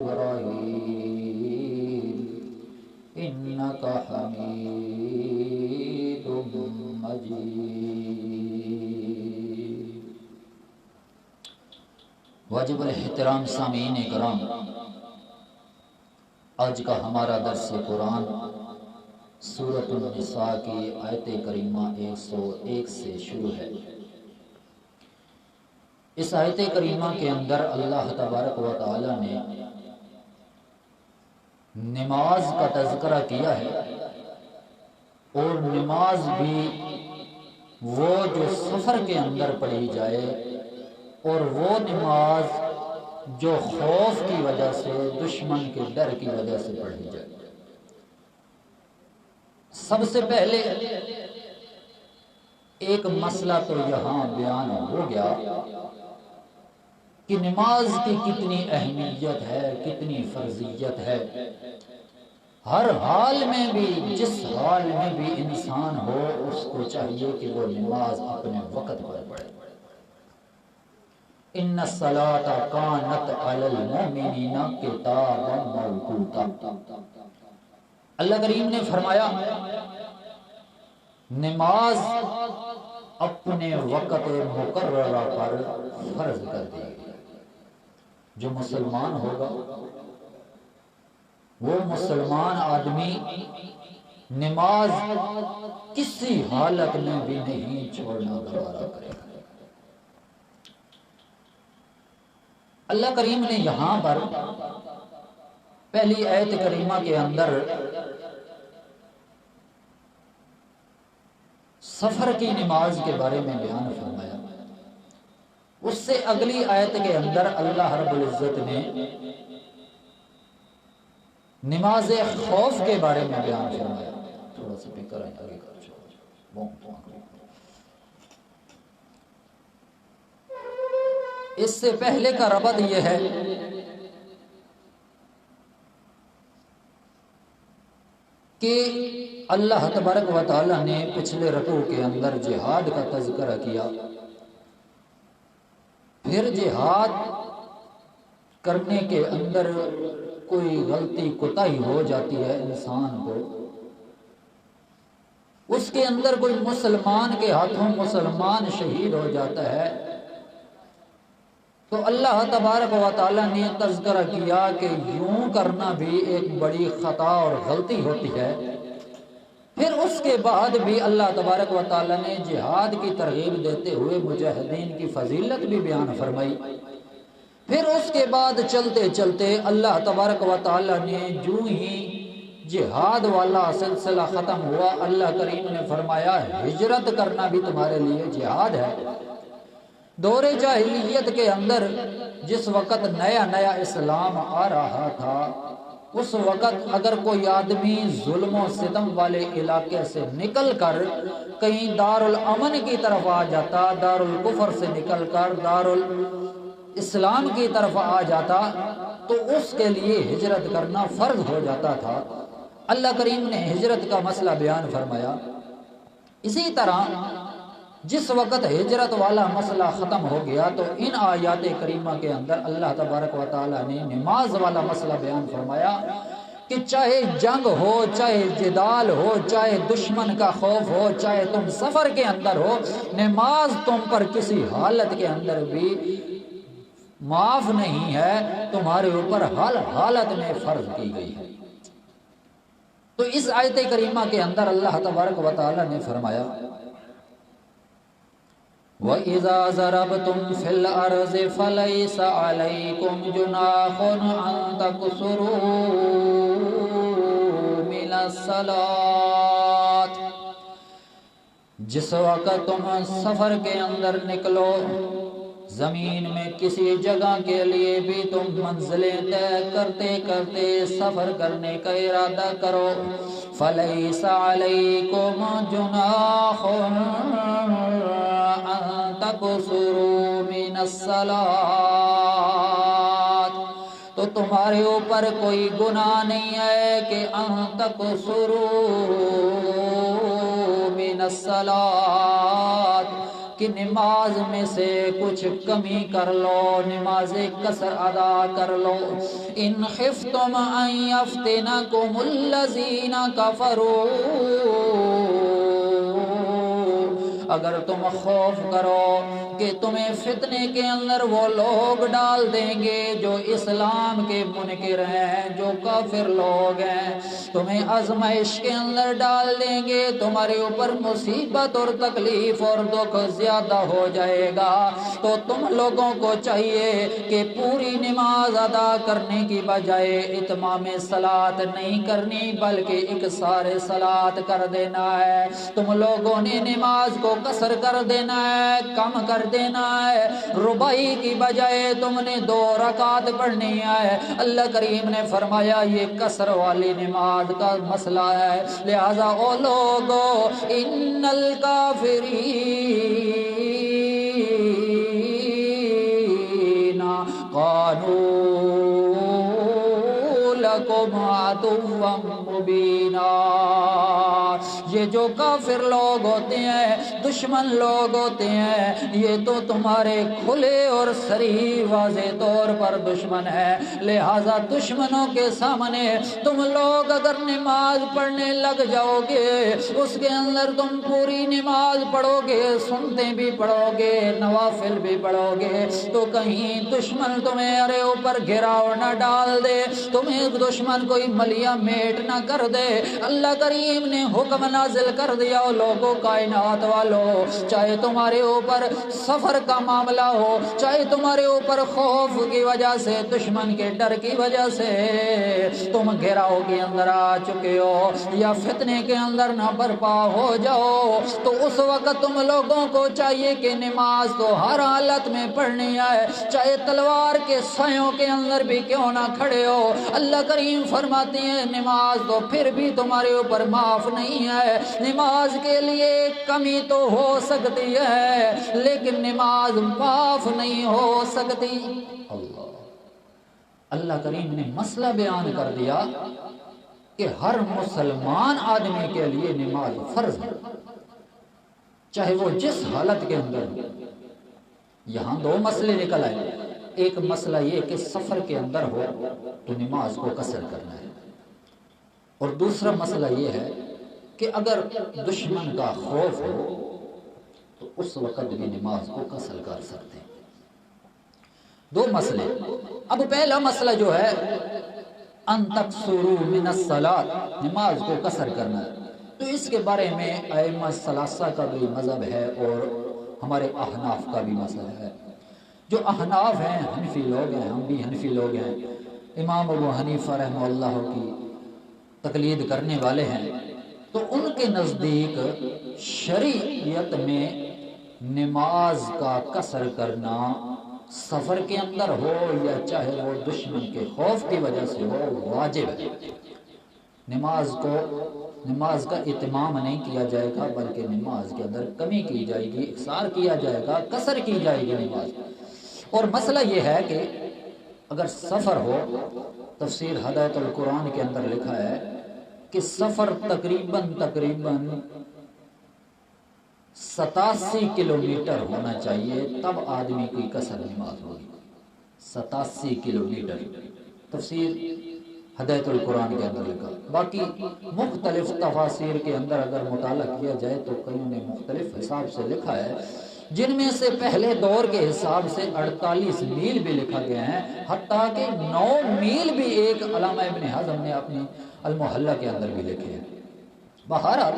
إبراهيم إنك حميد مجيد۔ واجب الاحترام سامعین کرام، آج کا ہمارا درس قرآن سورۃ النساء کی آیت کریمہ 101 سے شروع ہے۔ اس آیت کریمہ کے اندر اللہ تبارک و تعالی نے نماز کا تذکرہ کیا ہے، اور نماز بھی وہ جو سفر کے اندر پڑھی جائے، اور وہ نماز جو خوف کی وجہ سے، دشمن کے ڈر کی وجہ سے پڑھی جائے۔ سب سے پہلے ایک مسئلہ تو یہاں بیان ہو گیا کہ نماز کی کتنی اہمیت ہے، کتنی فرضیت ہے۔ ہر حال میں بھی، جس حال میں بھی انسان ہو، اس کو چاہیے کہ وہ نماز اپنے وقت پر پڑھے۔ ان الصلاۃ کانت علی المؤمنین کتابا موقوتا۔ اللہ کریم نے فرمایا نماز اپنے وقت مقررہ پر فرض کر دی گئی۔ جو مسلمان ہوگا، وہ مسلمان آدمی نماز کسی حالت میں بھی نہیں چھوڑنا گوارا کرے گا۔ اللہ کریم نے یہاں پر پہلی آیت کریمہ کے اندر سفر کی نماز کے بارے میں بیان فرمایا۔ اس سے اگلی آیت کے اندر اللہ رب العزت نے نماز خوف کے بارے میں بیان فرمایا۔ تھوڑا سا پیکر آگے کر چھوڑو۔ اس سے پہلے کا ربط یہ ہے کہ اللہ تبارک و تعالی نے پچھلے رکوع کے اندر جہاد کا تذکرہ کیا، پھر جہاد کرنے کے اندر کوئی غلطی کوتاہی ہو جاتی ہے انسان کو، اس کے اندر کوئی مسلمان کے ہاتھوں مسلمان شہید ہو جاتا ہے، تو اللہ تبارک و تعالی نے تذکرہ کیا کہ یوں کرنا بھی ایک بڑی خطا اور غلطی ہوتی ہے۔ پھر اس کے بعد بھی اللہ تبارک و تعالی نے جہاد کی ترغیب دیتے ہوئے مجاہدین کی فضیلت بھی بیان فرمائی۔ پھر اس کے بعد چلتے چلتے اللہ تبارک و تعالی نے جو ہی جہاد والا سلسلہ ختم ہوا، اللہ کریم نے فرمایا ہجرت کرنا بھی تمہارے لیے جہاد ہے۔ دور جاہلیت کے اندر جس وقت نیا نیا اسلام آ رہا تھا، اس وقت اگر کوئی آدمی ظلم و ستم والے علاقے سے نکل کر کہیں دارالامن کی طرف آ جاتا، دارالکفر سے نکل کر دارالاسلام کی طرف آ جاتا، تو اس کے لیے ہجرت کرنا فرض ہو جاتا تھا۔ اللہ کریم نے ہجرت کا مسئلہ بیان فرمایا۔ اسی طرح جس وقت ہجرت والا مسئلہ ختم ہو گیا، تو ان آیات کریمہ کے اندر اللہ تبارک و تعالی نے نماز والا مسئلہ بیان فرمایا کہ چاہے جنگ ہو، چاہے جدال ہو، چاہے دشمن کا خوف ہو، چاہے تم سفر کے اندر ہو، نماز تم پر کسی حالت کے اندر بھی معاف نہیں ہے، تمہارے اوپر ہر حالت میں فرض کی گئی ہے۔ تو اس آیت کریمہ کے اندر اللہ تبارک و تعالی نے فرمایا وَإِذَا ضَرَبْتُمْ فِي الْأَرْضِ فَلَيْسَ عَلَيْكُمْ جُنَاحٌ أَن تَقْصُرُوا مِنَ الصَّلَاةِ۔ جس وقت تم سفر کے اندر نکلو، زمین میں کسی جگہ کے لیے بھی تم منزلیں طے کرتے کرتے سفر کرنے کا ارادہ کرو، فَلَيْسَ عَلَيْكُمْ جُنَاحٌ أَن تَقْصُرُوا مِنَ الصَّلَاةِ، تو تمہارے اوپر کوئی گناہ نہیں ہے کہ أن تَقْصُرُوا مِنَ الصَّلَاةِ، کہ نماز میں سے کچھ کمی کر لو، نماز قصر ادا کر لو۔ ان خفتم ان یفتنکم الذین کفروا، اگر تم خوف کرو کہ تمہیں فتنے کے اندر وہ لوگ ڈال دیں گے جو اسلام کے منکر ہیں، جو کافر لوگ ہیں، تمہیں آزمائش کے اندر ڈال دیں گے، تمہارے اوپر مصیبت اور تکلیف اور دکھ زیادہ ہو جائے گا، تو تم لوگوں کو چاہیے کہ پوری نماز ادا کرنے کی بجائے اتمام صلاۃ نہیں کرنی بلکہ اکثار صلاۃ کر دینا ہے۔ تم لوگوں نے نماز کو قصر کر دینا ہے، کم کر دینا ہے، رباعی کی بجائے تم نے 2 رکعت پڑھنی ہے۔ اللہ کریم نے فرمایا یہ قصر والی نماز کا مسئلہ ہے، لہذا او لوگو ان الکافرین قانوا لکم عدوا مبینا، یہ جو کافر لوگ ہوتے ہیں، دشمن لوگ ہوتے ہیں، یہ تو تمہارے کھلے اور صریح واضح طور پر دشمن ہے، لہذا دشمنوں کے سامنے تم لوگ اگر نماز پڑھنے لگ جاؤ گے، اس کے اندر تم پوری نماز پڑھو گے، سنتیں بھی پڑھو گے، نوافل بھی پڑھو گے، تو کہیں دشمن تمہیں ارے اوپر گھراؤ نہ ڈال دے، تمہیں دشمن کوئی ملیا میٹ نہ کر دے۔ اللہ کریم نے حکم نازل کر دیا، لوگوں کائنات والو، چاہے تمہارے اوپر سفر کا معاملہ ہو، چاہے تمہارے اوپر خوف کی وجہ سے، دشمن کے ڈر کی وجہ سے تم گھیراؤ کے اندر آ چکے ہو یا فتنے کے اندر نہ برپا ہو جاؤ، تو اس وقت تم لوگوں کو چاہیے کہ نماز تو ہر حالت میں پڑھنی ہے، چاہے تلوار کے سایوں کے اندر بھی کیوں نہ کھڑے ہو۔ اللہ کریم فرماتے ہیں نماز تو پھر بھی تمہارے اوپر معاف نہیں ہے، نماز کے لیے کمی تو ہو سکتی ہے لیکن نماز معاف نہیں ہو سکتی۔ اللہ کریم نے مسئلہ بیان کر دیا کہ ہر مسلمان آدمی کے لیے نماز فرض ہے، چاہے وہ جس حالت کے اندر ہو۔ یہاں 2 مسئلے نکل آئے، ایک مسئلہ یہ کہ سفر کے اندر ہو تو نماز کو قصر کرنا ہے، اور دوسرا مسئلہ یہ ہے کہ اگر دشمن کا خوف ہو تو اس وقت بھی نماز کو قصر کر سکتے ہیں۔ 2 مسئلے۔ اب پہلا مسئلہ جو ہے ان تقصروا من الصلاۃ، نماز کو قصر کرنا ہے، تو اس کے بارے میں ائمہ ثلاثہ کا بھی مذہب ہے اور ہمارے احناف کا بھی مذہب ہے۔ جو احناف ہیں، حنفی لوگ ہیں، ہم بھی حنفی لوگ ہیں، امام ابو حنیفہ رحمہ اللہ کی تقلید کرنے والے ہیں، تو ان کے نزدیک شریعت میں نماز کا قصر کرنا سفر کے اندر ہو یا چاہے وہ دشمن کے خوف کی وجہ سے ہو واجب ہے۔ نماز کا اتمام نہیں کیا جائے گا بلکہ نماز کے اندر کمی کی جائے گی، اقصار کیا جائے گا، قصر کی جائے گی نماز۔ اور مسئلہ یہ ہے کہ اگر سفر ہو، تفسیر ہدایت القرآن کے اندر لکھا ہے کہ سفر تقریباً 87 کلومیٹر ہونا چاہیے، تب آدمی کی قصر نماز ہوگی۔ 87 کلومیٹر تفسیر ہدایت القرآن کے اندر لکھا۔ باقی مختلف تفاسیر کے اندر اگر مطالعہ کیا جائے تو کئیوں نے مختلف حساب سے لکھا ہے، جن میں سے پہلے دور کے حساب سے 48 میل بھی لکھا گیا ہے، حتیٰ کہ 9 میل بھی ایک علامہ ابن حزم نے اپنی المحلہ کے اندر بھی لکھے ہیں۔ بہرحال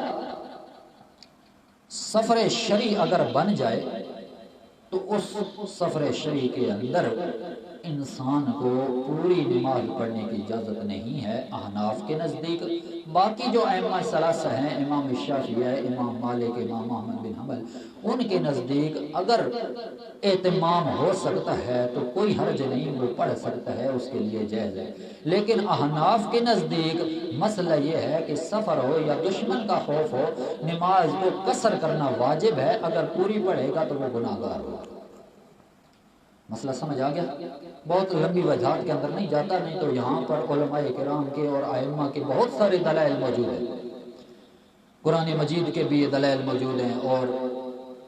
سفر شرعی اگر بن جائے تو اس سفر شرعی کے اندر انسان کو پوری نماز پڑھنے کی اجازت نہیں ہے احناف کے نزدیک۔ باقی جو ائمہ ثلاثہ ہیں، امام شافعی ہے، امام مالک، امام احمد بن حنبل، ان کے نزدیک اگر اہتمام ہو سکتا ہے تو کوئی حرج نہیں، وہ پڑھ سکتا ہے، اس کے لیے جائز ہے۔ لیکن احناف کے نزدیک مسئلہ یہ ہے کہ سفر ہو یا دشمن کا خوف ہو، نماز کو قصر کرنا واجب ہے، اگر پوری پڑھے گا تو وہ گناہگار ہوگا۔ مسئلہ سمجھ آ گیا؟ بہت لمبی وجہات کے اندر نہیں جاتا، نہیں تو یہاں پر علماء کرام کے اور ائمہ کے بہت سارے دلائل موجود ہیں، قرآن مجید کے بھی یہ دلائل موجود ہیں، اور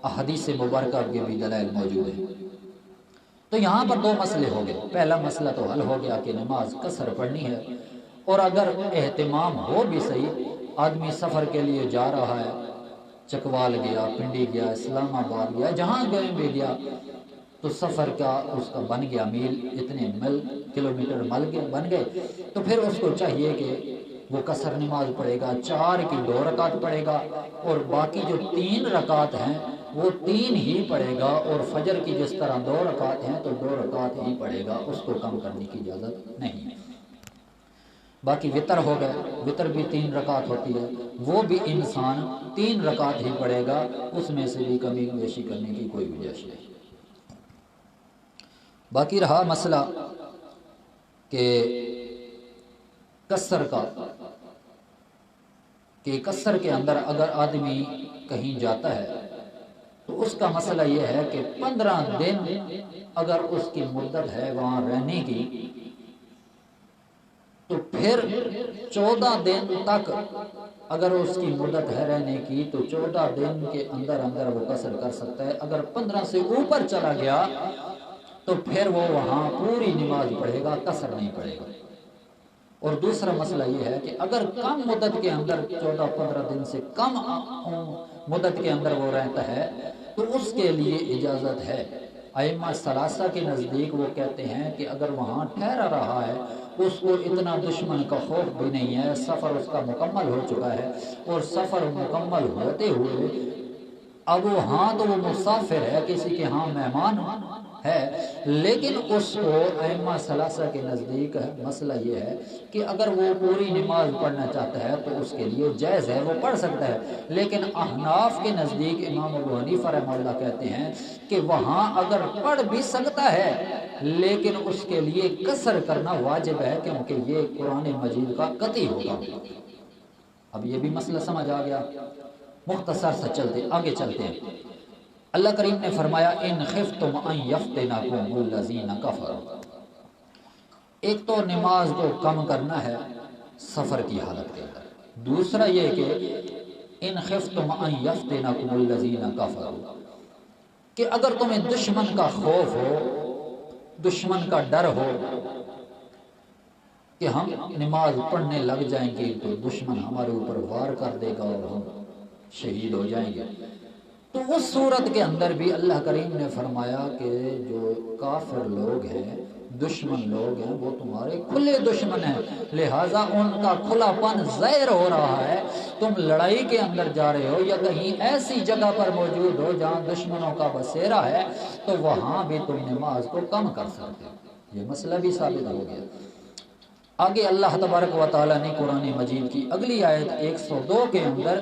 احادیث مبارکہ کے بھی دلائل موجود ہیں۔ تو یہاں پر دو مسئلے ہو گئے۔ پہلا مسئلہ تو حل ہو گیا کہ نماز قصر پڑھنی ہے، اور اگر اہتمام ہو بھی صحیح، آدمی سفر کے لیے جا رہا ہے، چکوال گیا، پنڈی گیا، اسلام آباد گیا، جہاں بھی گیا، تو سفر کا اس کا بن گیا میل، اتنے کلومیٹر بن گئے، تو پھر اس کو چاہیے کہ وہ قصر نماز پڑھے گا، 4 کی 2 رکعت پڑھے گا، اور باقی جو 3 رکعت ہیں وہ 3 ہی پڑھے گا، اور فجر کی جس طرح 2 رکعت ہیں تو 2 رکعت ہی پڑھے گا، اس کو کم کرنے کی اجازت نہیں ہے۔ باقی وطر ہو گئے، وطر بھی 3 رکعت ہوتی ہے، وہ بھی انسان 3 رکعت ہی پڑھے گا، اس میں سے بھی کمی بیشی کرنے کی کوئی گنجائش نہیں۔ باقی رہا مسئلہ کہ قصر کا، کہ قصر کے اندر اگر آدمی کہیں جاتا ہے تو اس کا مسئلہ یہ ہے کہ 15 دن اگر اس کی مدت ہے وہاں رہنے کی، تو پھر 14 دن تک اگر اس کی مدت ہے رہنے کی تو 14 دن کے اندر اندر وہ قصر کر سکتا ہے۔ اگر 15 سے اوپر چلا گیا تو پھر وہ وہاں پوری نماز پڑھے گا، قصر نہیں پڑھے گا۔ اور دوسرا مسئلہ یہ ہے کہ اگر کم مدت کے اندر 14-15 دن سے کم مدت کے اندر وہ رہتا ہے تو اس کے لیے اجازت ہے۔ ائمہ ثلاثہ کے نزدیک وہ کہتے ہیں کہ اگر وہاں ٹھہرا رہا ہے، اس کو اتنا دشمن کا خوف بھی نہیں ہے، سفر اس کا مکمل ہو چکا ہے، اور سفر مکمل ہوتے ہوئے اب وہاں تو وہ مسافر ہے، کسی کے ہاں مہمان ہے، لیکن اس کو ائمہ ثلاثہ کے نزدیک مسئلہ یہ ہے کہ اگر وہ پوری نماز پڑھنا چاہتا ہے تو اس کے لیے جائز ہے، وہ پڑھ سکتا ہے۔ لیکن احناف کے نزدیک امام ابو حنیفہ رحمہ اللہ کہتے ہیں کہ وہاں اگر پڑھ بھی سکتا ہے لیکن اس کے لیے قصر کرنا واجب ہے، کیونکہ یہ قرآن مجید کا قطعی ہوگا۔ اب یہ بھی مسئلہ سمجھ آ گیا۔ مختصر سے آگے چلتے ہیں۔ اللہ کریم نے فرمایا ان خفتم ان یفتنکم الذین کفروا۔ ایک تو نماز کو کم کرنا ہے سفر کی حالت کے اندر، دوسرا یہ کہ ان خفتم ان یفتنکم الذین کفروا، کہ اگر تمہیں دشمن کا خوف ہو، دشمن کا ڈر ہو کہ ہم نماز پڑھنے لگ جائیں گے تو دشمن ہمارے اوپر وار کر دے گا اور ہم شہید ہو جائیں گے، تو اس صورت کے اندر بھی اللہ کریم نے فرمایا کہ جو کافر لوگ ہیں، دشمن لوگ ہیں، وہ تمہارے کھلے دشمن ہیں، لہٰذا ان کا کھلا پن ظاہر ہو رہا ہے۔ تم لڑائی کے اندر جا رہے ہو یا کہیں ایسی جگہ پر موجود ہو جہاں دشمنوں کا بسیرا ہے تو وہاں بھی تم نماز کو کم کر سکتے ہو۔ یہ مسئلہ بھی ثابت ہو گیا۔ آگے اللہ تبارک و تعالیٰ نے قرآن مجید کی اگلی آیت 102 کے اندر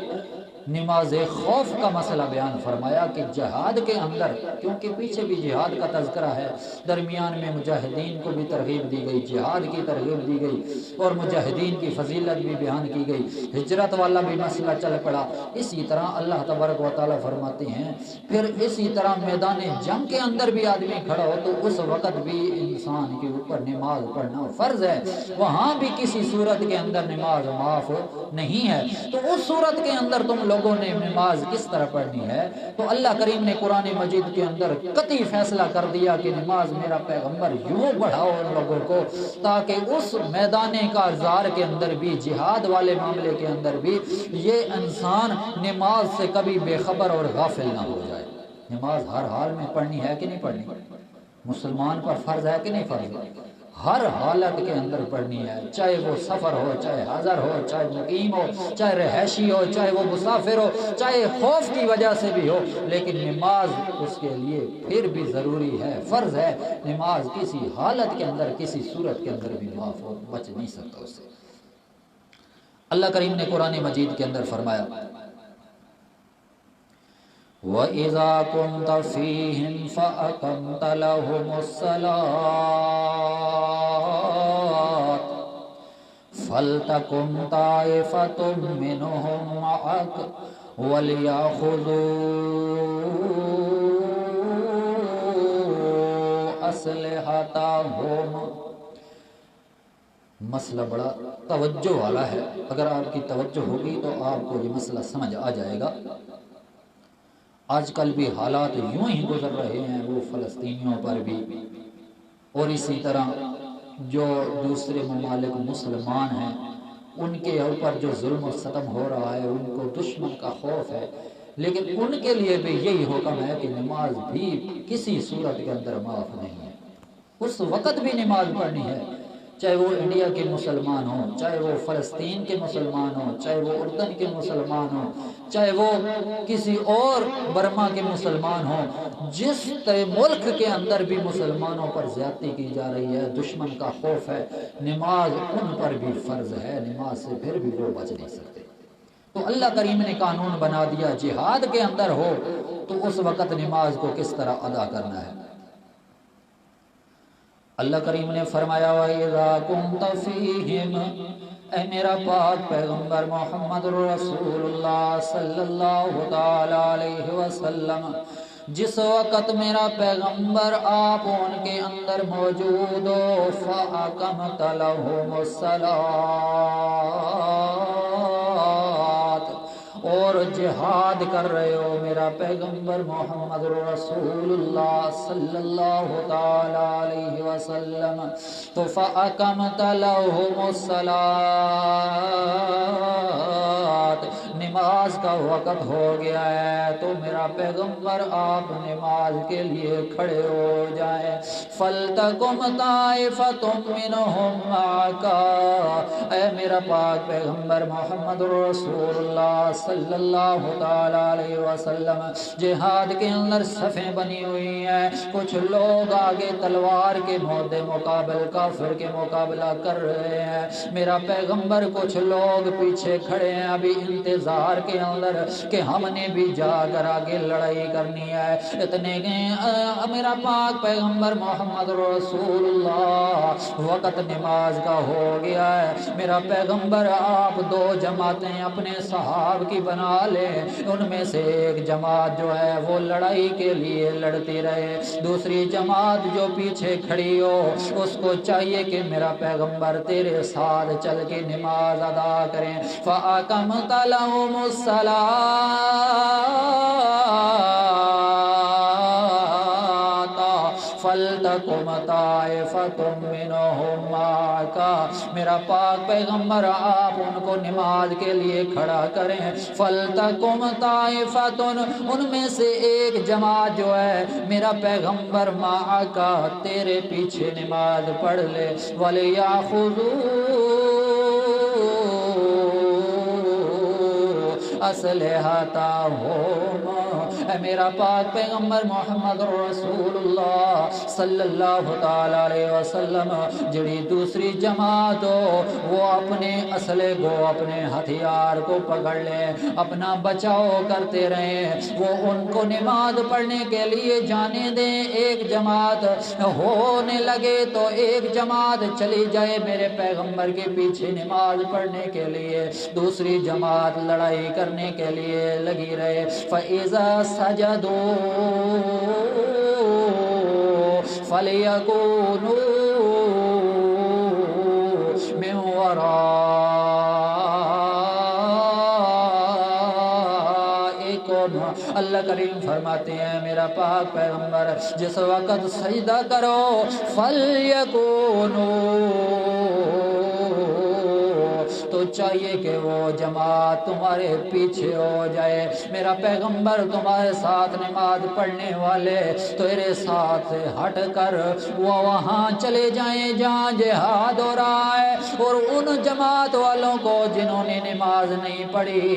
نماز خوف کا مسئلہ بیان فرمایا کہ جہاد کے اندر، کیونکہ پیچھے بھی جہاد کا تذکرہ ہے، درمیان میں مجاہدین کو بھی ترغیب دی گئی، جہاد کی ترغیب دی گئی، اور مجاہدین کی فضیلت بھی بیان کی گئی، ہجرت والا بھی مسئلہ چل پڑا۔ اسی طرح اللہ تبارک و تعالیٰ فرماتے ہیں پھر اسی طرح میدان جنگ کے اندر بھی آدمی کھڑا ہو تو اس وقت بھی انسان کے اوپر نماز پڑھنا فرض ہے، وہاں بھی کسی صورت کے اندر نماز معاف نہیں ہے۔ تو اس صورت کے اندر تم لوگوں نے نماز کس طرح پڑھنی ہے؟ تو اللہ کریم نے قرآن مجید کے اندر قطعی فیصلہ کر دیا کہ نماز میرا پیغمبر یوں پڑھاؤ ان لوگوں کو تاکہ اس میدان کارزار کے اندر بھی، جہاد والے معاملے کے اندر بھی، یہ انسان نماز سے کبھی بے خبر اور غافل نہ ہو جائے۔ نماز ہر حال میں پڑھنی ہے کہ نہیں پڑھنی؟ مسلمان پر فرض ہے کہ نہیں فرض ہے؟ ہر حالت کے اندر پڑھنی ہے، چاہے وہ سفر ہو، چاہے حاضر ہو، چاہے مقیم ہو، چاہے رہائشی ہو، چاہے وہ مسافر ہو، چاہے خوف کی وجہ سے بھی ہو، لیکن نماز اس کے لیے پھر بھی ضروری ہے، فرض ہے۔ نماز کسی حالت کے اندر، کسی صورت کے اندر بھی معاف ہو، بچ نہیں سکتا اس سے۔ اللہ کریم نے قرآن مجید کے اندر فرمایا وَإِذَا كُنْتَ فِيهِمْ فَأَقَمْتَ لَهُمُ الصَّلَاةَ فَلْتَكُنْ طَائِفَةٌ مِّنْهُمْ مَعَكَ وَلْيَأْخُذُوا أَسْلِحَتَهُمْ۔ مسئلہ بڑا توجہ والا ہے، اگر آپ کی توجہ ہوگی تو آپ کو یہ مسئلہ سمجھ آ جائے گا۔ آج کل بھی حالات یوں ہی گزر رہے ہیں وہ فلسطینیوں پر بھی، اور اسی طرح جو دوسرے ممالک مسلمان ہیں ان کے اوپر جو ظلم و ستم ہو رہا ہے، ان کو دشمن کا خوف ہے، لیکن ان کے لیے بھی یہی حکم ہے کہ نماز بھی کسی صورت کے اندر معاف نہیں ہے، اس وقت بھی نماز پڑھنی ہے، چاہے وہ انڈیا کے مسلمان ہوں، چاہے وہ فلسطین کے مسلمان ہوں، چاہے وہ اردن کے مسلمان ہوں، چاہے وہ کسی اور برما کے مسلمان ہوں، جس ملک کے اندر بھی مسلمانوں پر زیادتی کی جا رہی ہے، دشمن کا خوف ہے، نماز ان پر بھی فرض ہے، نماز سے پھر بھی وہ بچ نہیں سکتے۔ تو اللہ کریم نے قانون بنا دیا، جہاد کے اندر ہو تو اس وقت نماز کو کس طرح ادا کرنا ہے۔ اللہ کریم نے فرمایا وَإِذَا كُنْتَ فِيهِمْ، اے میرا پاک پیغمبر محمد رسول اللہ صلی اللہ علیہ وسلم، جس وقت میرا پیغمبر آپ ان کے اندر موجود ہو، فَأَقَمْتَ لَهُمُ الصَّلَاةَ، اور جہاد کر رہے ہو میرا پیغمبر محمد رسول اللہ صلی اللہ علیہ وسلم، تو فَأَقَمْتَ لَهُمُ الصَّلَاةَ، نماز کا وقت ہو گیا ہے تو میرا پیغمبر آپ نماز کے لیے کھڑے ہو جائیں۔ فَلْتَقُمْ طَائِفَةٌ مِّنْهُمْ مَعَكَ، اے میرا پاک پیغمبر محمد رسول اللہ صلی اللہ علیہ وسلم، جہاد کے اندر صفیں بنی ہوئی ہیں، کچھ لوگ آگے تلوار کے مودے مقابل کافر کے مقابلہ کر رہے ہیں، میرا پیغمبر کچھ لوگ پیچھے کھڑے ہیں ابھی انتظار کے اندر کہ ہم نے بھی جا کر آگے لڑائی کرنی ہے۔ اتنے میرا پاک پیغمبر محمد رسول اللہ، وقت نماز کا ہو گیا ہے، میرا پیغمبر آپ دو جماعتیں اپنے صحاب کی بنا لیں، ان میں سے ایک جماعت جو ہے وہ لڑائی کے لیے لڑتی رہے، دوسری جماعت جو پیچھے کھڑی ہو اس کو چاہیے کہ میرا پیغمبر تیرے ساتھ چل کے نماز ادا کریں۔ فَأَقَمْتَ لَهُمُ الصَّلَاةَ فَلْتَقُمْ طَائِفَةٌ مِّنْهُمْ مَعَكَ، میرا پاک پیغمبر آپ ان کو نماز کے لیے کھڑا کریں۔ فَلْتَقُمْ طَائِفَةٌ، ان میں سے ایک جماعت جو ہے میرا پیغمبر مَعَكَ تیرے پیچھے نماز پڑھ لے۔ وَلْيَأْخُذُوا اسلحتهم، اے میرا پاک پیغمبر محمد رسول اللہ صلی اللہ علیہ وسلم، جڑی دوسری جماعت ہو وہ اپنے اسلحے کو، اپنے ہتھیار کو پکڑ لیں، اپنا بچاؤ کرتے رہیں، وہ ان کو نماز پڑھنے کے لیے جانے دیں۔ ایک جماعت ہونے لگے تو ایک جماعت چلی جائے میرے پیغمبر کے پیچھے نماز پڑھنے کے لیے، دوسری جماعت لڑائی کرنے کے لیے لگی رہے۔ فَإِذَا سَجَدُوا فَلْيَكُونُوا مِنْ وَرَائِكُمْ، اللہ کریم فرماتے ہیں میرا پاک پیغمبر جس وقت سجدہ کرو فَلْيَكُونُوا، تو چاہیے کہ وہ جماعت تمہارے پیچھے ہو جائے، میرا پیغمبر تمہارے ساتھ نماز پڑھنے والے تیرے ساتھ سے ہٹ کر وہ وہاں چلے جائیں جہاں جہاد ہو رہا ہے، اور ان جماعت والوں کو جنہوں نے نماز نہیں پڑھی،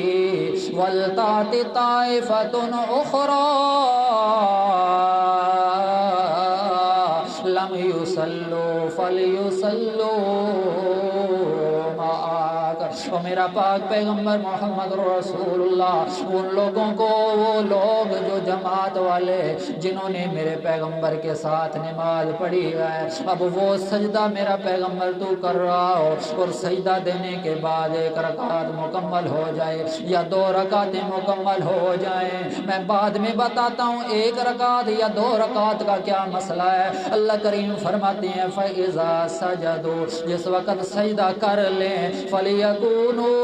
وَلْتَأْتِ طَائِفَةٌ أُخْرَىٰ لَمْ يُصَلُّوا فَلْيُصَلُّوا معك، اور میرا پاک پیغمبر محمد رسول اللہ ان لوگوں کو، وہ لوگ جو جماعت والے جنہوں نے میرے پیغمبر کے ساتھ نماز پڑھی ہے، اب وہ سجدہ میرا پیغمبر تو کر رہا ہو، اور سجدہ دینے کے بعد ایک رکعت مکمل ہو جائے یا دو رکعتیں مکمل ہو جائیں، میں بعد میں بتاتا ہوں ایک رکعت یا دو رکعت کا کیا مسئلہ ہے۔ اللہ کریم فرماتے ہیں فَإِذَا سَجَدُوا، جس وقت سجدہ کر لیں، فَلْيَكُونُوا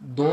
2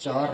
4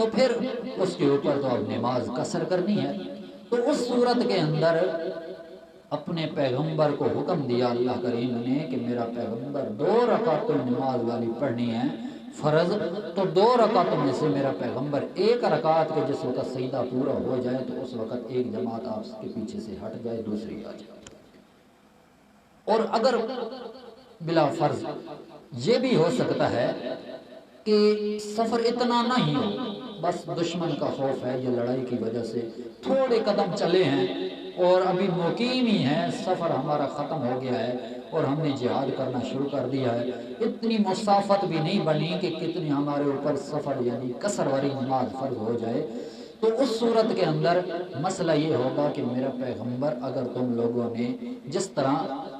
تو پھر اس کے اوپر تو اب نماز قصر کرنی ہے۔ تو اس صورت کے اندر اپنے پیغمبر کو حکم دیا اللہ کریم نے کہ میرا پیغمبر 2 رکعتوں نماز والی پڑھنی ہے فرض، تو 2 رکعتوں میں سے میرا پیغمبر 1 رکعت کے جس وقت سجدہ پورا ہو جائے تو اس وقت ایک جماعت آپ کے پیچھے سے ہٹ جائے، دوسری آ جائے۔ اور اگر بلا فرض یہ بھی ہو سکتا ہے کہ سفر اتنا نہیں ہو، بس دشمن کا خوف ہے، یہ لڑائی کی وجہ سے تھوڑے قدم چلے ہیں اور ابھی مقیم ہی ہیں، سفر ہمارا ختم ہو گیا ہے اور ہم نے جہاد کرنا شروع کر دیا ہے، اتنی مسافت بھی نہیں بنی کہ کتنی ہمارے اوپر سفر یعنی قصر والی نماز فرض ہو جائے، تو اس صورت کے اندر مسئلہ یہ ہوگا کہ میرا پیغمبر، اگر تم لوگوں نے جس طرح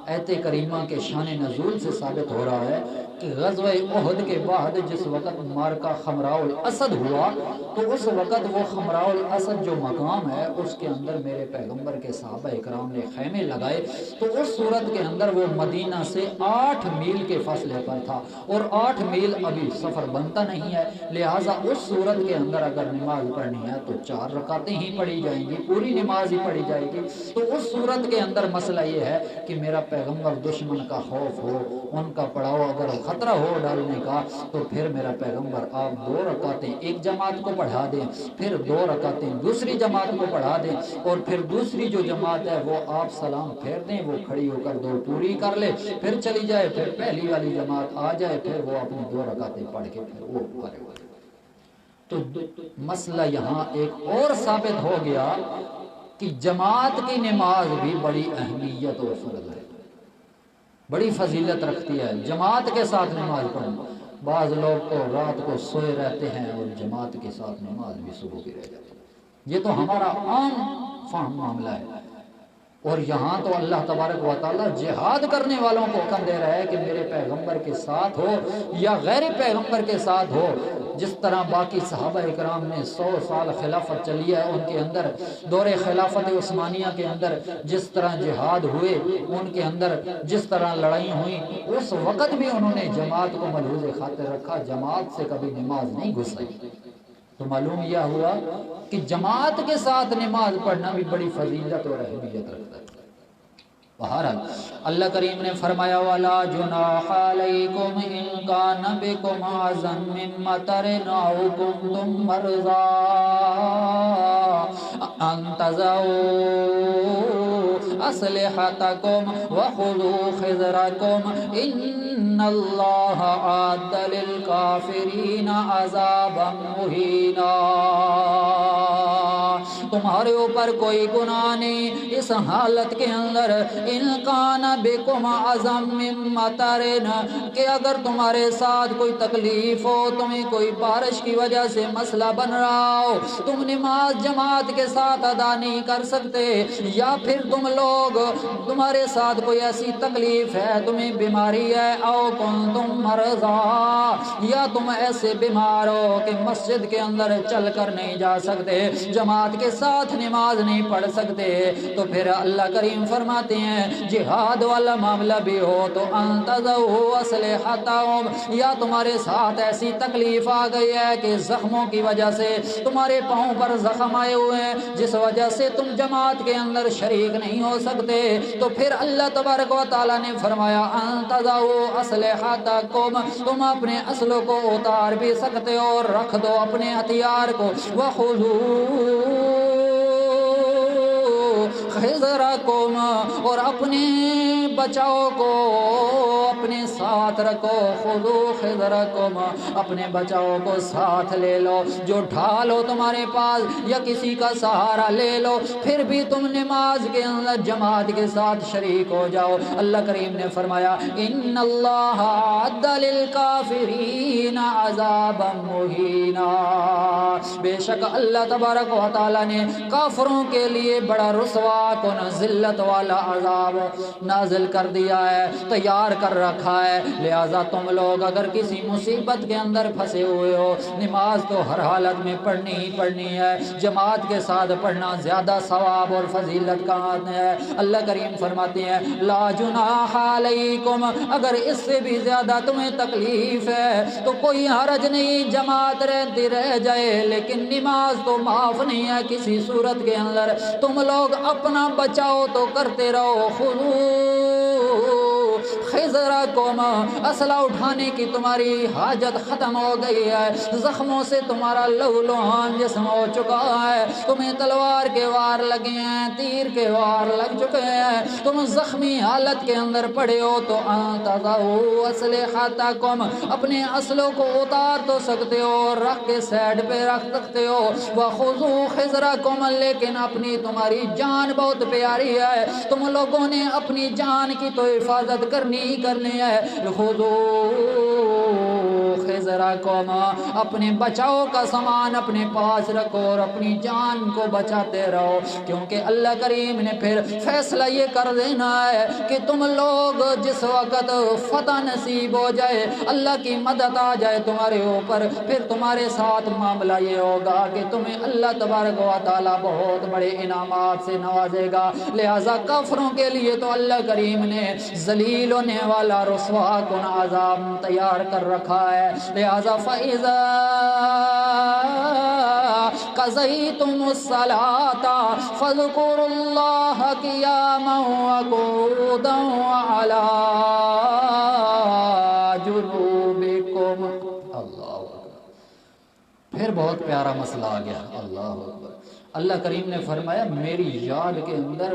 آیت کریمہ کے شان نزول سے ثابت ہو رہا ہے کہ غزوہ احد کے بعد جس وقت مارکہ خمراء الاسد ہوا تو اس وقت وہ خمراء الاسد جو مقام ہے اس کے اندر میرے پیغمبر کے صحابہ اکرام نے خیمے لگائے، تو اس صورت کے اندر وہ مدینہ سے 8 میل کے فاصلے پر تھا اور 8 میل ابھی سفر بنتا نہیں ہے، لہٰذا اس صورت کے اندر اگر نماز پڑھنی ہے تو 4 رکعتیں ہی پڑھی جائیں گی، پوری نماز ہی پڑھی جائے گی۔ تو اس صورت کے اندر مسئلہ یہ ہے کہ میرا پیغمبر دشمن کا خوف ہو، ان کا پڑاؤ اگر خطرہ ہو ڈالنے کا، تو پھر میرا پیغمبر آپ 2 رکعتیں ایک جماعت کو پڑھا دیں، پھر 2 رکعتیں دوسری جماعت کو پڑھا دیں، اور پھر دوسری جو جماعت ہے وہ آپ سلام پھیر دیں، وہ کھڑی ہو کر 2 پوری کر لے، پھر چلی جائے، پھر پہلی والی جماعت آ جائے، پھر وہ اپنی 2 رکعتیں پڑھ کے پھر وہ پڑھے ہوئے۔ تو مسئلہ یہاں ایک اور ثابت ہو گیا کہ جماعت کی نماز بھی بڑی اہمیت اور فرض ہے، بڑی فضیلت رکھتی ہے جماعت کے ساتھ نماز پڑھنا۔ بعض لوگ تو رات کو سوئے رہتے ہیں اور جماعت کے ساتھ نماز بھی صبح کی رہ جاتی ہے، یہ تو ہمارا عام فہم معاملہ ہے۔ اور یہاں تو اللہ تبارک و تعالیٰ جہاد کرنے والوں کو حکم دے رہا ہے کہ میرے پیغمبر کے ساتھ ہو یا غیر پیغمبر کے ساتھ ہو، جس طرح باقی صحابہ اکرام نے 100 سال خلافت چلی ہے، ان کے اندر دور خلافت عثمانیہ کے اندر جس طرح جہاد ہوئے، ان کے اندر جس طرح لڑائی ہوئیں، اس وقت بھی انہوں نے جماعت کو ملحوظ خاطر رکھا، جماعت سے کبھی نماز نہیں گھسائی۔ تو معلوم یہ ہوا کہ جماعت کے ساتھ نماز پڑھنا بھی بڑی فضیلت اور اہمیت رکھتا ہے۔ بہرحال اللہ کریم نے فرمایا وَلَا جُنَاحَ عَلَيْكُمْ إِن كَانَ بِكُمْ أَذًى مِّن مَّطَرٍ أَوْ كُنتُم مَّرْضَىٰ أَن تَضَعُوا أَسْلِحَتَكُمْ وَخُذُوا حِذْرَكُمْ إِنَّ اللَّهَ أَعَدَّ لِلْكَافِرِينَ عَذَابًا مُّهِينًا۔ تمہارے اوپر کوئی گناہ نہیں اس حالت کے اندر ان کان بکم عظم من مطرن، کہ اگر تمہارے ساتھ کوئی تکلیف ہو، تمہیں کوئی بارش کی وجہ سے مسئلہ بن رہا ہو، تم نماز جماعت کے ساتھ ادا نہیں کر سکتے، یا پھر تمہارے ساتھ کوئی ایسی تکلیف ہے، تمہیں بیماری ہے، او کنتم مرضی، یا تم ایسے بیمار ہو کہ مسجد کے اندر چل کر نہیں جا سکتے، جماعت کے ساتھ نماز نہیں پڑھ سکتے، تو پھر اللہ کریم فرماتے ہیں جہاد والا معاملہ بھی ہو تو انتظروا اسلحتهم، یا تمہارے ساتھ ایسی تکلیف آ گئی ہے کہ زخموں کی وجہ سے تمہارے پاؤں پر زخم آئے ہوئے ہیں، جس وجہ سے تم جماعت کے اندر شریک نہیں ہو سکتے، تو پھر اللہ تبارک و تعالیٰ نے فرمایا انتظروا اسلحتکم، تم اپنے اسلحوں کو اتار بھی سکتے ہو اور رکھ دو اپنے ہتھیار کو، وخذوا حذرکم، اور اپنے بچاؤ کو اپنے ساتھ رکھو، خذوا حذرکم، اپنے بچاؤ کو ساتھ لے لو، جو ڈھال ہو تمہارے پاس یا کسی کا سہارا لے لو، پھر بھی تم نماز کے اندر جماعت کے ساتھ شریک ہو جاؤ۔ اللہ کریم نے فرمایا ان اللہ اعد للکافرین عذابا مہینا، بے شک اللہ تبارک و تعالی نے کافروں کے لیے بڑا رسوا ذلاتن ذلت والا عذاب نازل کر دیا ہے، تیار کر رکھا ہے۔ لہذا تم لوگ اگر کسی مصیبت کے اندر پھنسے ہوئے ہو، نماز تو ہر حالت میں پڑھنی ہی پڑھنی ہے، جماعت کے ساتھ پڑھنا زیادہ ثواب اور فضیلت کا ہے۔ اللہ کریم فرماتے ہیں لا جناح علیکم، اگر اس سے بھی زیادہ تمہیں تکلیف ہے تو کوئی حرج نہیں، جماعت رہتی رہ جائے، لیکن نماز تو معاف نہیں ہے کسی صورت کے اندر۔ تم لوگ اپنا بچاؤ تو کرتے رہو، خضرکم، اسلحہ اٹھانے کی تمہاری حاجت ختم ہو گئی ہے، زخموں سے تمہارا لہو لہان جسم ہو چکا ہے، تمہیں تلوار کے وار لگے ہیں، تیر کے وار لگ چکے ہیں، تم زخمی حالت کے اندر پڑے ہو تو انتظروا اسلحتکم، اپنے اسلحوں کو اتار تو سکتے ہو، رکھ کے سائڈ پہ رکھ سکتے ہو، وخذوا خضرکم، لیکن اپنی تمہاری جان بہت پیاری ہے، تم لوگوں نے اپنی جان کی تو حفاظت کرنی ہی کرنی ہے۔ خذوا خضرکم، اپنے بچاؤ کا سامان اپنے پاس رکھو اور اپنی جان کو بچاتے رہو، کیونکہ اللہ کریم نے پھر فیصلہ یہ کر دینا ہے کہ تم لوگ جس وقت فتح نصیب ہو جائے، اللہ کی مدد آ جائے تمہارے اوپر، پھر تمہارے ساتھ معاملہ یہ ہوگا کہ تمہیں اللہ تبارک و تعالی بہت بڑے انعامات سے نوازے گا۔ لہذا کافروں کے لیے تو اللہ کریم نے ذلیل ہونے والا رسوا کن عذاب تیار کر رکھا ہے۔ لہذا فَإِذَا قَضَيْتُمُ الصَّلَاةَ فَاذْكُرُوا اللَّهَ قِيَامًا وَقُعُودًا وَعَلَى جُنُوبِكُمْ۔ اللہ اکبر، پھر بہت پیارا مسئلہ آ گیا۔ اللہ اکبر، اللہ کریم نے فرمایا میری یاد کے اندر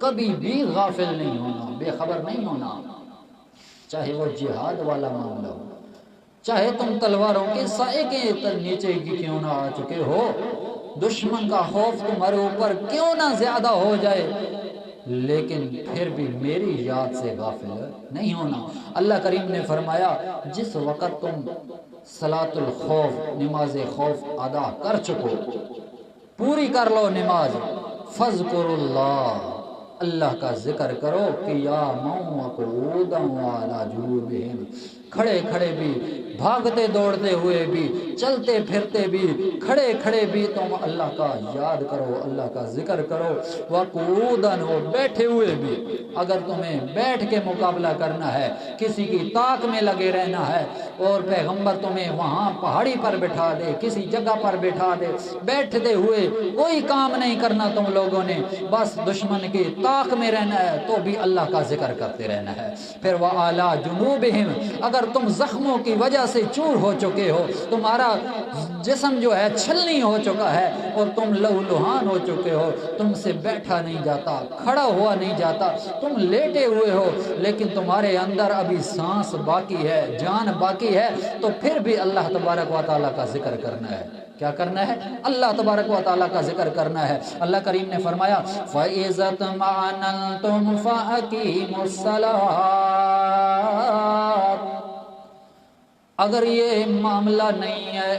کبھی بھی غافل نہیں ہونا، بے خبر نہیں ہونا، چاہے وہ جہاد والا معاملہ ہو، چاہے تم تلواروں کے سائے کے نیچے کی کیوں نہ آ چکے ہو، دشمن کا خوف تمہارے اوپر کیوں نہ زیادہ ہو جائے، لیکن پھر بھی میری یاد سے غافل نہیں ہونا۔ اللہ کریم نے فرمایا جس وقت تم صلاۃ الخوف، نماز خوف ادا کر چکو، پوری کر لو نماز، فَاذْكُرُوا اللَّهَ، اللہ کا ذکر کرو، قیامًا وقعودا وعلی جنوبہم، کھڑے کھڑے بھی، بھاگتے دوڑتے ہوئے بھی، چلتے پھرتے بھی، کھڑے کھڑے بھی تم اللہ کا یاد کرو، اللہ کا ذکر کرو، وقعودا، بیٹھے ہوئے بھی، اگر تمہیں بیٹھ کے مقابلہ کرنا ہے، کسی کی طاق میں لگے رہنا ہے اور پیغمبر تمہیں وہاں پہاڑی پر بٹھا دے، کسی جگہ پر بٹھا دے، بیٹھتے ہوئے کوئی کام نہیں کرنا تم لوگوں نے، بس دشمن کی طاق میں رہنا ہے تو بھی اللہ کا ذکر کرتے رہنا ہے۔ پھر وَعَلَى جُنُوبِهِمْ، اگر تم زخموں کی وجہ سے چور ہو چکے ہو، تمہارا جسم جو ہے چھلنی ہو چکا ہے اور تم لہو لہان ہو چکے ہو، تم سے بیٹھا نہیں جاتا، کھڑا ہوا نہیں جاتا، تم لیٹے ہوئے ہو، لیکن تمہارے اندر ابھی سانس باقی ہے، جان باقی ہے، تو پھر بھی اللہ تبارک و تعالیٰ کا ذکر کرنا ہے۔ کیا کرنا ہے؟ اللہ تبارک و تعالیٰ کا ذکر کرنا ہے۔ اللہ کریم نے فرمایا فَإِذَا اطْمَأْنَنْتُمْ فَأَقِيمُوا الصَّلَاةَ، اگر یہ معاملہ نہیں ہے،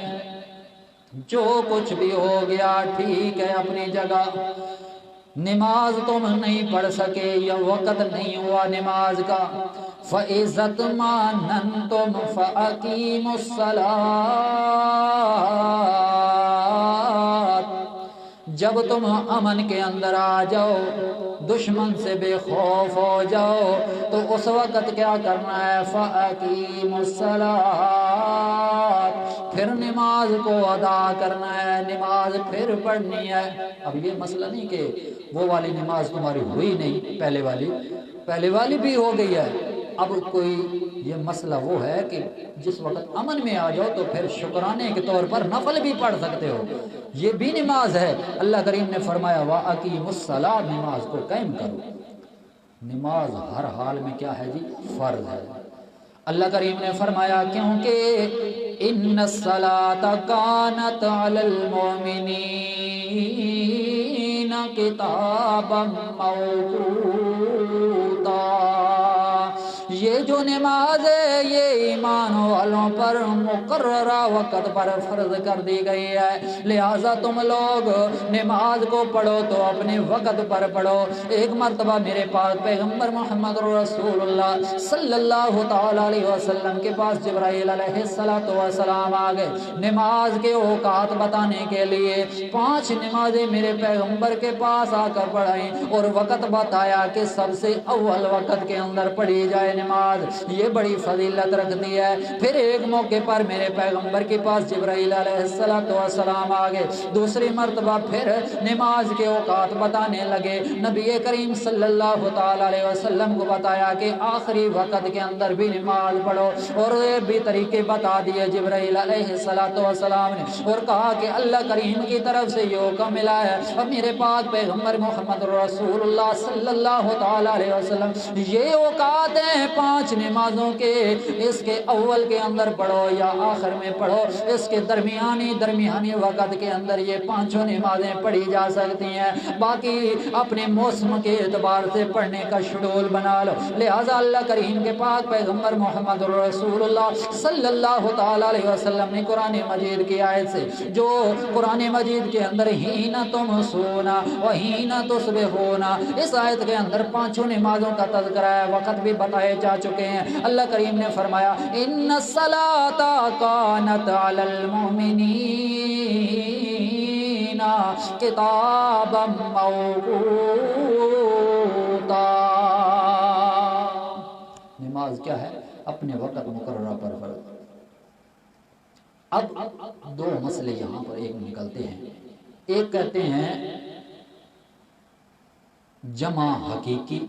جو کچھ بھی ہو گیا ٹھیک ہے اپنی جگہ، نماز تم نہیں پڑھ سکے یا وقت نہیں ہوا نماز کا، فَإِذَا اطْمَأْنَنْتُمْ فَأَقِيمُوا الصَّلَاةَ، جب تم امن کے اندر آ جاؤ، دشمن سے بے خوف ہو جاؤ، تو اس وقت کیا کرنا ہے؟ فَأَقِيمُوا الصَّلَاةَ، پھر نماز کو ادا کرنا ہے، نماز پھر پڑھنی ہے۔ اب یہ مسئلہ نہیں کہ وہ والی نماز تمہاری ہوئی نہیں، پہلے والی بھی ہو گئی ہے، اب کوئی یہ مسئلہ وہ ہے کہ جس وقت امن میں آ جاؤ تو پھر شکرانے کے طور پر نفل بھی پڑھ سکتے ہو، یہ بھی نماز ہے۔ اللہ کریم نے فرمایا وَأَقِيمُوا الصَّلَاةَ، نماز کو قائم کرو۔ نماز ہر حال میں کیا ہے جی؟ فرض ہے۔ اللہ کریم نے فرمایا کیونکہ اِنَّ الصَّلَاةَ كَانَتْ عَلَى الْمُؤْمِنِينَ كِتَابًا مَوْقُوتًا، یہ جو نماز ہے یہ ایمان والوں پر مقررہ وقت پر فرض کر دی گئی ہے، لہٰذا تم لوگ نماز کو پڑھو تو اپنے وقت پر پڑھو۔ ایک مرتبہ میرے پاس پیغمبر محمد رسول اللہ صلی اللہ تعالی علیہ وسلم کے پاس جبرائیل علیہ السلام آ گئے نماز کے اوقات بتانے کے لیے۔ 5 نمازیں میرے پیغمبر کے پاس آ کر پڑھائیں اور وقت بتایا کہ سب سے اول وقت کے اندر پڑھی جائے نماز، یہ بڑی فضیلت رکھتی ہے۔ پھر ایک موقع پر میرے پیغمبر کے پاس جبرائیل علیہ السلام آ گئے، دوسری مرتبہ پھر نماز کے اوقات بتانے لگے۔ نبی کریم صلی اللہ تعالی علیہ وسلم کو بتایا کہ آخری وقت کے اندر بھی نماز پڑھو، اور یہ بھی طریقے بتا دیے جبرائیل علیہ السلام نے، اور کہا کہ اللہ کریم کی طرف سے یہ حکم ملا ہے۔ اور میرے پاک پیغمبر محمد رسول اللہ صلی اللہ تعالی علیہ وسلم یہ اوقات ہیں 5 نمازوں کے، اس کے اول کے اندر پڑھو یا آخر میں پڑھو، اس کے درمیانی وقت کے اندر یہ 5 نمازیں پڑھی جا سکتی ہیں، باقی اپنے موسم کے اعتبار سے پڑھنے کا شیڈول بنا لو۔ لہٰذا اللہ کریم کے پاک پیغمبر محمد رسول اللہ صلی اللہ تعالی علیہ وسلم نے قرآن مجید کی آیت سے، جو قرآن مجید کے اندر ہین تم سونا وہین تصبحون، اس آیت کے اندر 5 نمازوں کا تذکرہ ہے، وقت بھی بتائے جا چکے ہیں۔ اللہ کریم نے فرمایا ان الصلاۃ کانت علی المؤمنین کتابا موقوتا۔ نماز کیا ہے؟ اپنے وقت مقررہ پر فرض۔ اب 2 مسئلے یہاں پر ایک نکلتے ہیں، ایک کہتے ہیں جمع حقیقی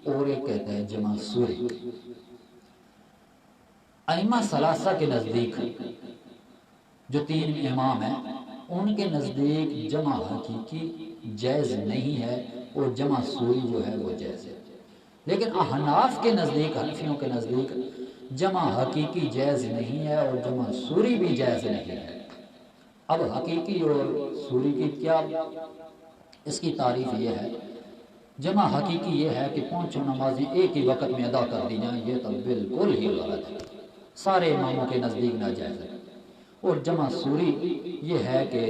اور ایک کہتا ہے جمع سوری۔ ائمہ ثلاثہ کے نزدیک، جو 3 امام ہیں، ان کے نزدیک جمع حقیقی جائز نہیں ہے اور جمع سوری جو ہے وہ جائز ہے، لیکن احناف کے نزدیک، حنفیوں کے نزدیک جمع حقیقی جائز نہیں ہے اور جمع سوری بھی جائز نہیں ہے۔ اب حقیقی اور سوری کی کیا اس کی تعریف یہ ہے، جمع حقیقی یہ ہے کہ 5 نمازیں ایک ہی وقت میں ادا کر دی جائیں، یہ تو بالکل ہی غلط ہے، سارے اماموں کے نزدیک ناجائز ہے۔ اور جمع سوری یہ ہے کہ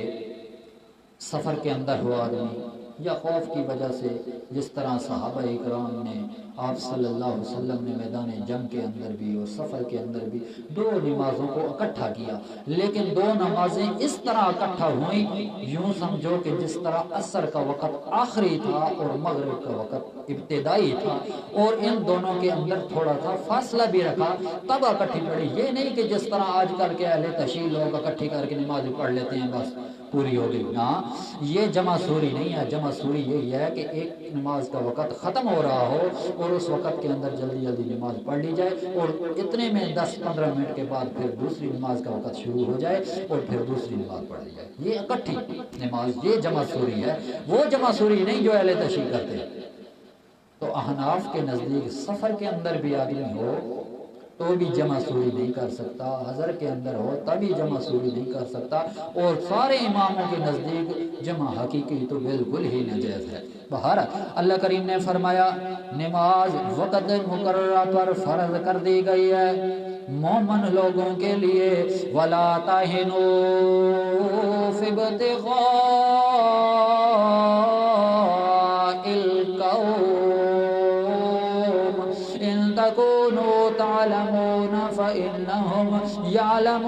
سفر کے اندر ہو آدمی یا خوف کی وجہ سے، جس طرح صحابہ اکرام نے آپ صلی اللہ علیہ وسلم نے میدان جنگ کے اندر بھی اور سفر کے اندر بھی 2 نمازوں کو اکٹھا کیا، لیکن 2 نمازیں اس طرح اکٹھا ہوئیں، یوں سمجھو کہ جس طرح عصر کا وقت آخری تھا اور مغرب کا وقت ابتدائی تھا، اور ان دونوں کے اندر تھوڑا سا فاصلہ بھی رکھا، تب اکٹھی پڑھی۔ یہ نہیں کہ جس طرح آج کل کے اہل تشیع لوگ اکٹھی کر کے نماز پڑھ لیتے ہیں بس پوری ہو گئی، ہاں یہ جمع سوری نہیں ہے۔ جمع سوری یہی ہے کہ ایک نماز کا وقت ختم ہو رہا ہو اور اس وقت کے اندر جلدی جلدی نماز پڑھ لی جائے، اور اتنے میں 10-15 منٹ کے بعد پھر دوسری نماز کا وقت شروع ہو جائے اور پھر دوسری نماز پڑھ لی جائے، یہ اکٹھی نماز، یہ جمع سوری ہے، وہ جمع سوری نہیں جو اہل تشیع کرتے ہیں۔ تو احناف کے نزدیک سفر کے اندر بھی آدمی ہو تو بھی جمع سوری نہیں کر سکتا، حضر کے اندر ہو تبھی جمع سوری نہیں کر سکتا، اور سارے اماموں کے نزدیک جمع حقیقی تو بالکل ہی ناجائز ہے۔ بہرحال اللہ کریم نے فرمایا نماز وقت مقررہ پر فرض کر دی گئی ہے مومن لوگوں کے لیے۔ وَلَا تَهِنُوا فِي ابْتِغَاءِ الْقَوْمِ إِن تَكُونُوا تَعْلَمُونَ فَإِنَّهُمْ يَعْلَمُونَ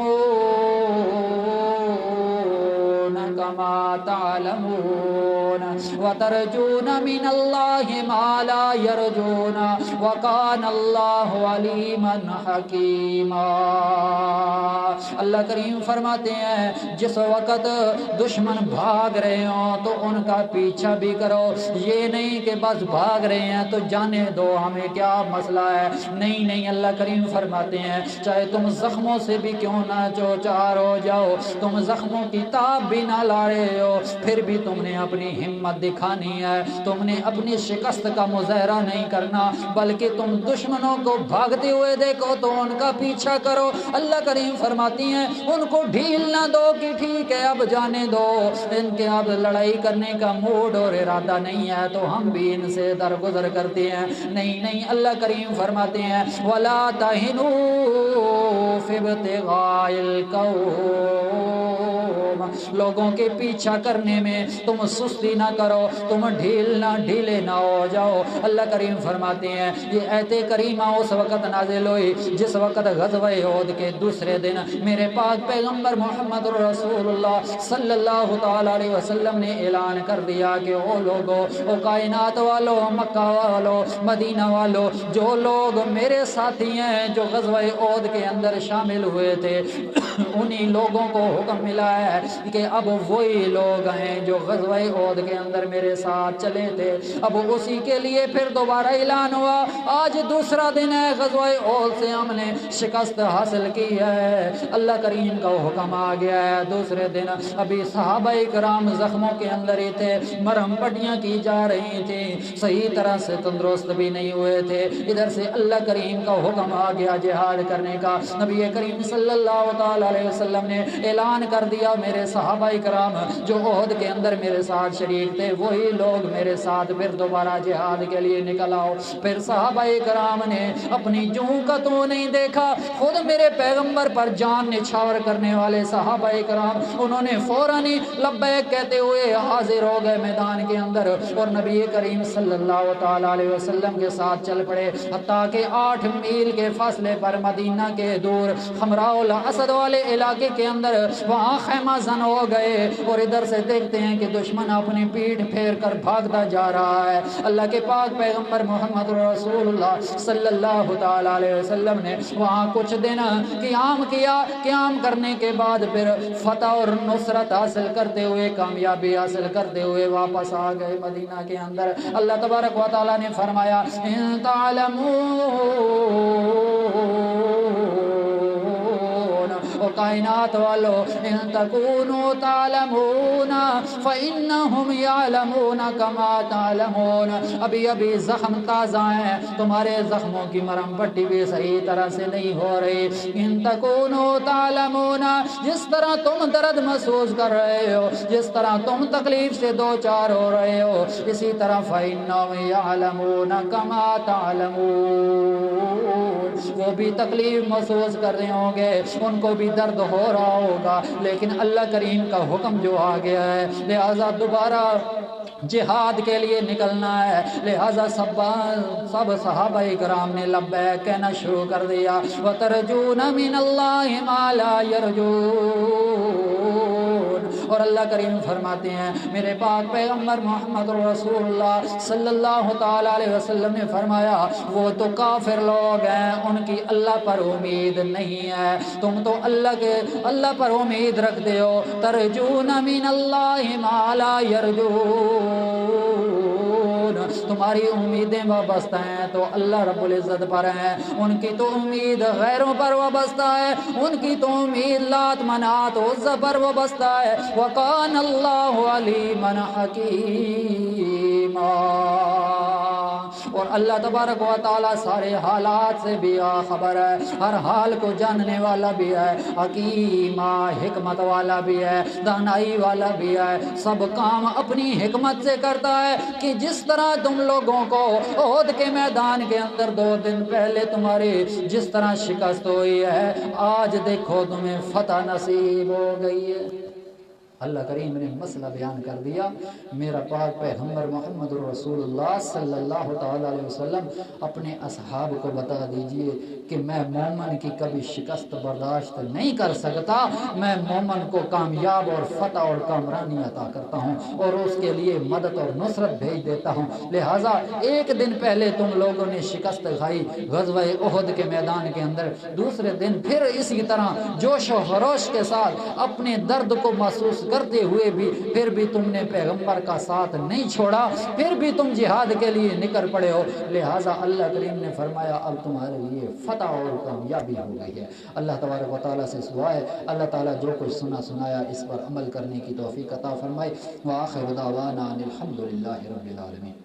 كَمَا تَعْلَمُونَ وَتَرْجُونَ مِنَ اللَّهِ مَا لَا يَرْجُونَ وَكَانَ اللَّهُ عَلِيمًا حَكِيمًا۔ اللہ کریم فرماتے ہیں جس وقت دشمن بھاگ رہے ہوں تو ان کا پیچھا بھی کرو، یہ نہیں کہ بس بھاگ رہے ہیں تو جانے دو ہمیں کیا مسئلہ ہے، نہیں، اللہ کریم فرماتے ہیں چاہے تم زخموں سے بھی کیوں نہ چوچار ہو جاؤ، تم زخموں کی تاب بھی نہ لا رہے ہو، پھر بھی تم نے اپنی ہمت ہمت دکھانی ہے، تم نے اپنی شکست کا مظاہرہ نہیں کرنا، بلکہ تم دشمنوں کو بھاگتے ہوئے دیکھو تو ان کا پیچھا کرو۔ اللہ کریم فرماتی ہیں ان کو ڈھیل نہ دو کہ ٹھیک ہے اب جانے دو، ان کے اب لڑائی کرنے کا موڈ اور ارادہ نہیں ہے تو ہم بھی ان سے درگزر کرتے ہیں۔ نہیں نہیں، اللہ کریم فرماتے ہیں وَلَا تَهِنُوا فِي ابْتِغَاءِ الْقَوْمِ، لوگوں کے پیچھا کرنے میں تم سستی نہ کرو، تم ڈھیلے نہ ہو جاؤ۔ اللہ کریم فرماتے ہیں یہ آیت کریمہ اس وقت نازل ہوئی جس وقت غزوہ احد کے دوسرے دن میرے پاک پیغمبر محمد رسول اللہ صلی اللہ تعالی علیہ وسلم نے اعلان کر دیا کہ او لوگو، او کائنات والو، مکہ والو، مدینہ والو، جو لوگ میرے ساتھی ہیں جو غزوہ احد کے اندر شامل ہوئے تھے انہی لوگوں کو حکم ملا ہے کہ اب وہی لوگ ہیں جو غزوہ احد کے اندر میرے ساتھ چلے تھے، اب اسی کے لیے پھر دوبارہ اعلان ہوا۔ آج دوسرا دن ہے، غزوہ احد سے ہم نے شکست حاصل کی ہے، اللہ کریم کا حکم آ گیا ہے۔ دوسرے دن ابھی صحابہ کرام زخموں کے اندر ہی تھے، مرہم پٹیاں کی جا رہی تھیں، صحیح طرح سے تندرست بھی نہیں ہوئے تھے، ادھر سے اللہ کریم کا حکم آ گیا جہاد کرنے کا۔ نبی کریم صلی اللہ تعالی علیہ وسلم نے اعلان کر دیا میرے صحابہ کرام جو احد کے اندر میرے ساتھ شریک تھے وہی لوگ میرے ساتھ پھر دوبارہ جہاد کے لیے نکل آؤ۔ پھر صحابہ کرام نے اپنی جوں کا تو نہیں دیکھا، خود میرے پیغمبر پر جان نچھاور کرنے والے صحابہ کرام انہوں نے فوراً لبیک کہتے ہوئے حاضر ہو گئے میدان کے اندر اور نبی کریم صلی اللہ تعالی علیہ وسلم کے ساتھ چل پڑے، حتیٰ کہ 8 میل کے فاصلے پر مدینہ کے دور حمراء الاسد والے علاقے کے اندر وہاں خیمہ زن ہو گئے اور ادھر سے دیکھتے ہیں کہ دشمن اپنی پیٹھ پھیر کر بھاگتا جا رہا ہے۔ اللہ کے پاک پیغمبر محمد رسول اللہ صلی اللہ تعالی علیہ وسلم نے وہاں کچھ دن قیام کیا، قیام کرنے کے بعد پھر فتح اور نصرت حاصل کرتے ہوئے، کامیابی حاصل کرتے ہوئے واپس آ گئے مدینہ کے اندر۔ اللہ تبارک و تعالی نے فرمایا ان تعلمون، او کائنات والو، ان تکونوا تعلمون فإنهم يعلمون كما تعلمون، ابھی ابھی زخم تازہ ہیں، تمہارے زخموں کی مرہم پٹی بھی صحیح طرح سے نہیں ہو رہی۔ ان تکونوا تعلمون، جس طرح تم درد محسوس کر رہے ہو، جس طرح تم تکلیف سے دو چار ہو رہے ہو، اسی طرح فإنهم يعلمون كما تعلمون، وہ بھی تکلیف محسوس کر رہے ہوں گے، ان کو بھی درد ہو رہا ہوگا، لیکن اللہ کریم کا حکم جو آ گیا ہے لہذا دوبارہ جہاد کے لیے نکلنا ہے، لہذا سب صحابہ کرام نے لبیک کہنا شروع کر دیا۔ وَتَرْجُونَ مِنَ اللَّهِ مَا لَا يَرْجُونَ، اور اللہ کریم فرماتے ہیں میرے پاک پیغمبر محمد رسول اللہ صلی اللہ تعالی علیہ وسلم نے فرمایا وہ تو کافر لوگ ہیں، ان کی اللہ پر امید نہیں ہے، تم تو اللہ پر امید رکھتے ہو۔ ترجون من اللہ ما لا یرجون، تمہاری امیدیں وابستہ ہیں تو اللہ رب العزت پر ہیں، ان کی تو امید غیروں پر وابستہ ہے، ان کی تو امید لات منات عزا پر وابستہ ہے۔ وَقَانَ اللَّهُ عَلِيمًا حَكِيمًا، اور اللہ تبارک و تعالی سارے حالات سے بھی خبر ہے، ہر حال کو جاننے والا بھی ہے، حکیمہ حکمت والا بھی ہے، دانائی والا بھی ہے، سب کام اپنی حکمت سے کرتا ہے کہ جس طرح تم لوگوں کو احد کے میدان کے اندر 2 دن پہلے تمہاری جس طرح شکست ہوئی ہے، آج دیکھو تمہیں فتح نصیب ہو گئی ہے۔ اللہ کریم نے مسئلہ بیان کر دیا، میرا پاک پیغمبر محمد رسول اللہ صلی اللہ تعالی علیہ وسلم اپنے اصحاب کو بتا دیجئے کہ میں مومن کی کبھی شکست برداشت نہیں کر سکتا، میں مومن کو کامیاب اور فتح اور کامرانی عطا کرتا ہوں اور اس کے لیے مدد اور نصرت بھیج دیتا ہوں، لہٰذا 1 دن پہلے تم لوگوں نے شکست کھائی غزوہ احد کے میدان کے اندر، دوسرے دن پھر اسی طرح جوش و خروش کے ساتھ اپنے درد کو محسوس کرتے ہوئے بھی پھر بھی تم نے پیغمبر کا ساتھ نہیں چھوڑا، پھر بھی تم جہاد کے لیے نکل پڑے ہو، لہٰذا اللہ کریم نے فرمایا اب تمہارے لیے فتح فتح اور کامیابی ہو گئی ہے۔ اللہ تبارک و تعالیٰ سے دعا ہے اللہ تعالیٰ جو کچھ سنایا اس پر عمل کرنے کی توفیق عطا فرمائے۔ وآخر دعوانا ان الحمد للہ رب العالمین۔